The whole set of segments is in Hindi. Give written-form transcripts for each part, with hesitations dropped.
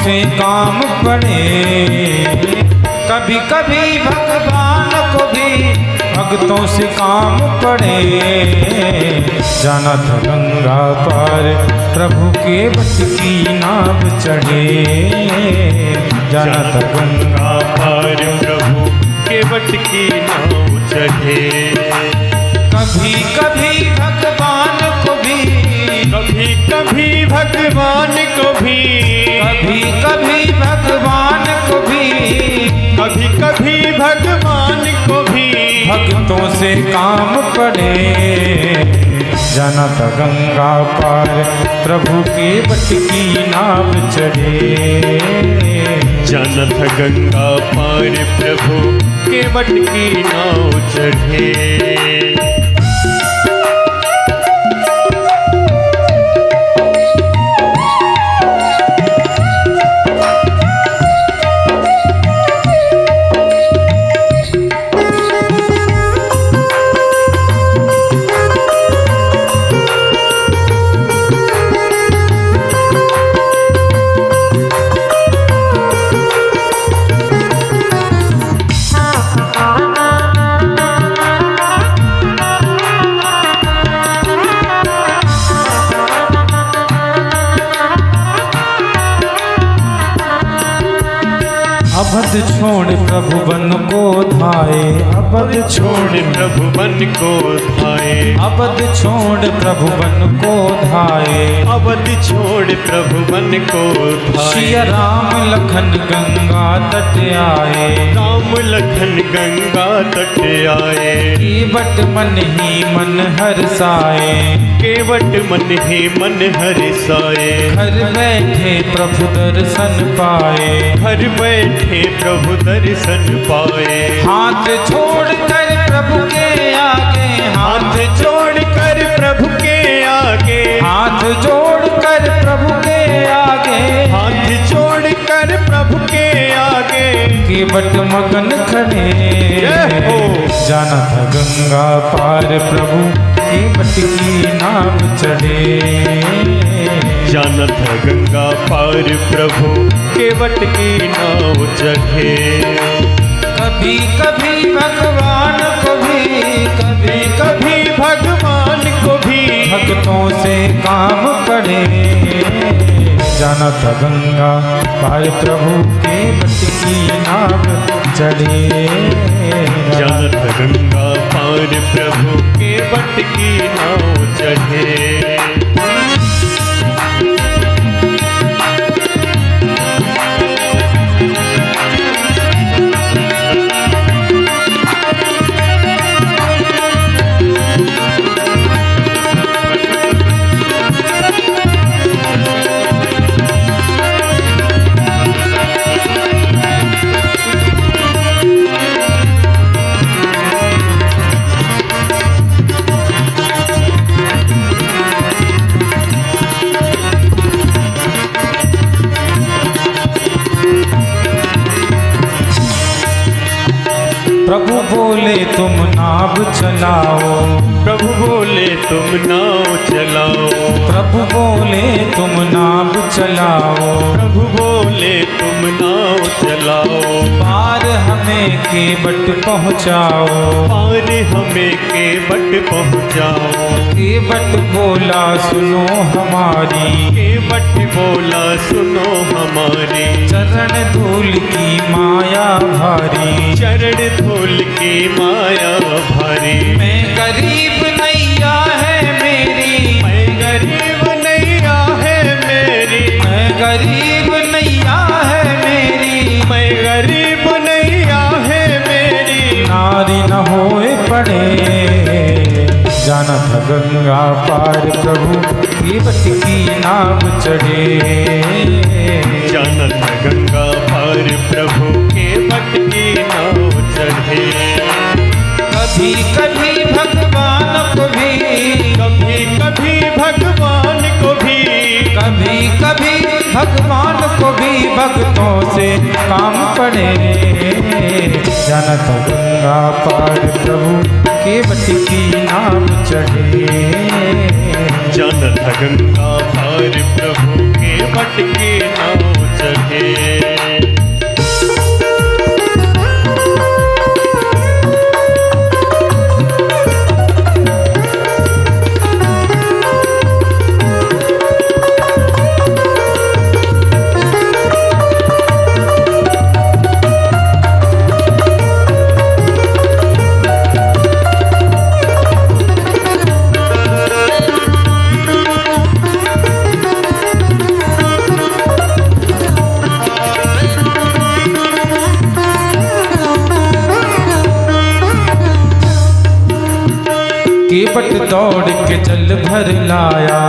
से काम पड़े। कभी कभी भगवान को भी भक्तों से काम पड़े। जाना था गंगा पार प्रभु के बट की नाव चढ़े। जाना था गंगा पार प्रभु के बट की नाव चढ़े। कभी कभी भगवान को भी, कभी कभी भगवान को भी, कभी कभी भगवान को भी, कभी कभी भगवान को भी भक्तों से काम पड़े। जाना था गंगा पार प्रभु के बट की नाव चढ़े। जाना था गंगा पार प्रभु के बट की नाव चढ़े। अबध छोड़ प्रभु बन को धाए। अबध छोड़ प्रभु बन को धाए। अबध छोड़ प्रभु बन को धाए। अवध छोड़ प्रभु बन को धाए। सिया राम लखन गंगा तट आए। राम लखन गंगा तट आए। केवट मन ही मन हर्षाए। केवट मन ही मन हर्षाए। घर बैठे प्रभु दर्शन पाए। घर बैठे प्रभु दर्शन पाए। हाथ छोड़कर प्रभु के आगे, हाथ जोड़कर प्रभु के आगे, हाथ जोड़कर प्रभु के आगे, हाथ जोड़कर प्रभु के आगे केवट मगन खड़े। जाना था गंगा पार प्रभु केवट की नाव चढ़े। जाना था गंगा पार प्रभु केवट की नाव चढ़े। कभी कभी भगवान को भी, कभी कभी भगवान को भी भक्तों से काम पड़े। जाना था गंगा पार प्रभु केवट की नाव चढ़े। जाना था गंगा पार प्रभु केवट की नाव चढ़े। प्रभु बोले तुम नाव चलाओ। प्रभु बोले तुम नाव चलाओ। प्रभु बोले तुम नाव चलाओ। प्रभु बोले तुम नाव चलाओ। पार हमें केवट पहुँचाओ। पार हमें केवट पहुँचाओ। केवट बोला सुनो हमारी। केवट बोला सुनो हमारी। चरण धूल की माया भारी। चरण धूल की माया भारी। मैं गरीब नैया है मेरी। मैं गरीब नैया है मेरी। मैं गरीब नैया है मेरी। मैं गरीब नैया है मेरी। नारी न होए पड़े। जाना था गंगा पार प्रभु केवट की नाव चढ़े। जाना था गंगा पार प्रभु केवट की नाव चढ़े। कभी कभी भगवान को भी, कभी कभी भगवान को भी, कभी कभी भगवान को भी भक्तों से काम पड़े। जाना था गंगा पार प्रभु केवट की नाव चढ़े। जाना था गंगा पार प्रभु केवट की नाव चढ़े। केवट दौड़ के जल भर लाया,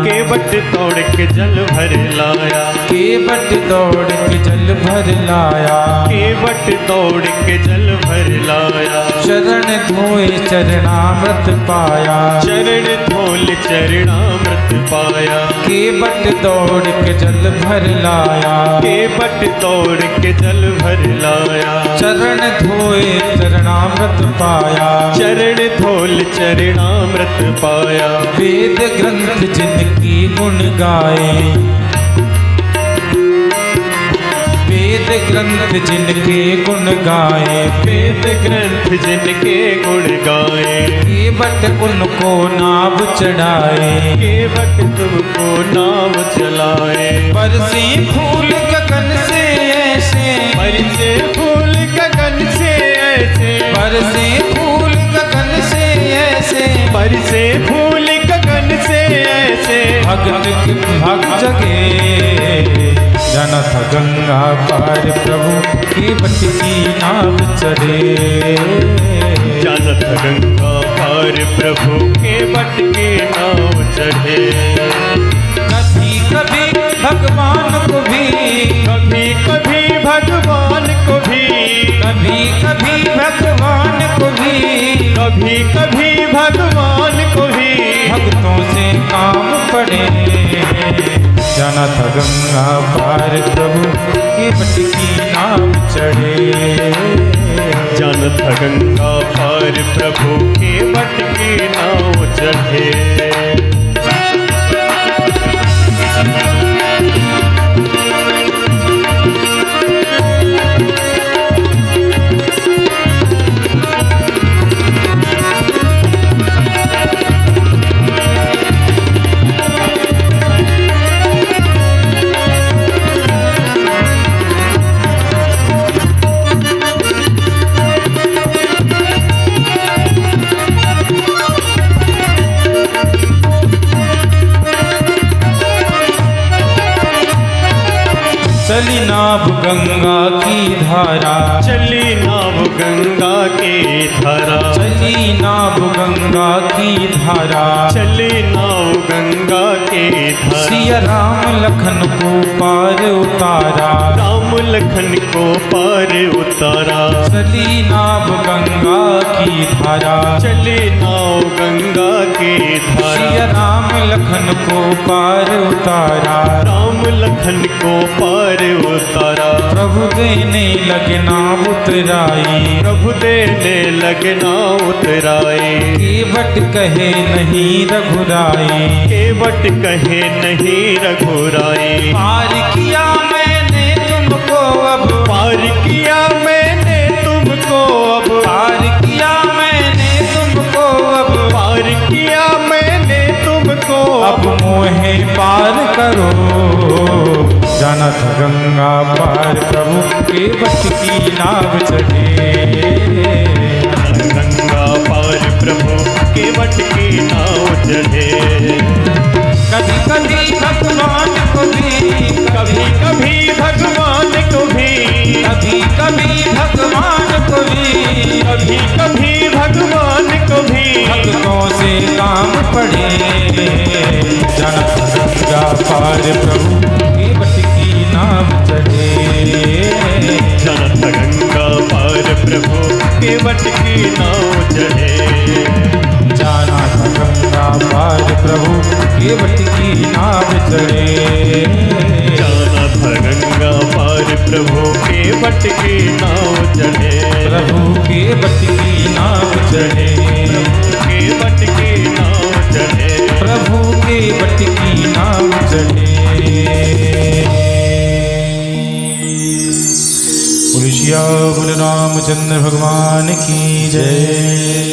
केवट दौड़ के जल भर लाया, केवट दौड़ के जल भर लाया, केवट दौड़ के जल भर लाया। चरण धोए चरणामृत पाया, चरण धोल चरणामृत पाया। केवट दौड़ के जल भर लाया, केवट दौड़ के जल भर लाया। चरण धोए चरणामृत पाया, चरण धोल चरणामृत पाया। वेद ग्रंथ जिनकी गुण गाए, वेद ग्रंथ जिनके गुण गाए, वेद ग्रंथ जिनके गुण गाए। केवट उनको नाव चढ़ाए, केवट तुमको नाव चलाए। बरसे फूल गगन से ऐसे, बरसे फूल गगन से ऐसे, बरसे फूल गगन से ऐसे, बरसे फूल गगन से ऐसे। भगत की भाग जगे, जनत गंगा पार प्रभु केवट की नाव चढ़े। जानत गंगा पार प्रभु केवट की नाव चढ़े। कभी कभी भगवान को भी, कभी कभी भगवान को भी, कभी कभी भगवान को भी, कभी कभी भगवान को भी भक्तों से काम पड़े। जनत गंगा पार प्रभु केवट की नाव चढ़े। जानत गंगा पार प्रभु केवट की नाव चढ़े। चली नाव गंगा की धारा, चली नाव गंगा की धारा, चली नाव गंगा की धारा, चली नाव गंगा की धारा। सिया राम लखन को पार उतारा, राम लखन को पार उतारा। चली नाव गंगा की धारा, चली नाव गंगा की धारा। सिया राम लखन को पार उतारा, राम लखन को पार उतारा। प्रभु देने लगे नाव उतराई, प्रभु देने लगना उतराए। केवट कहे नहीं रघुराई, केवट कहे नहीं रघुराई। पार किया मैंने तुमको अब, पार किया मैंने तुमको अब, पार किया मैंने तुमको अब, पार किया मैंने तुमको अब मोहे पार करो। जानत गंगा पार प्रभु केवट की नाव चढ़े। गंगा पार प्रभु केवट की नाव चढ़े। कभी कभी भगवान को भी, कभी कभी भगवान को भी, कभी कभी भगवान को भी, कभी कभी भगवान को भी भक्तों से काम पड़े। जनत गंगा पार प्रभु केवट की नाव चढ़े। जनत गंगा पार प्रभु केवट की नाव चढ़े। जाना था गंगा पार प्रभु केवट की नाव चढ़े। जाना था गंगा पार प्रभु केवट की नाव चढ़े। प्रभु केवट की नाव चढ़े। केवट की नाव चढ़े। प्रभु केवट की नाव चढ़े। बोलिए श्री रामचंद्र भगवान की जय।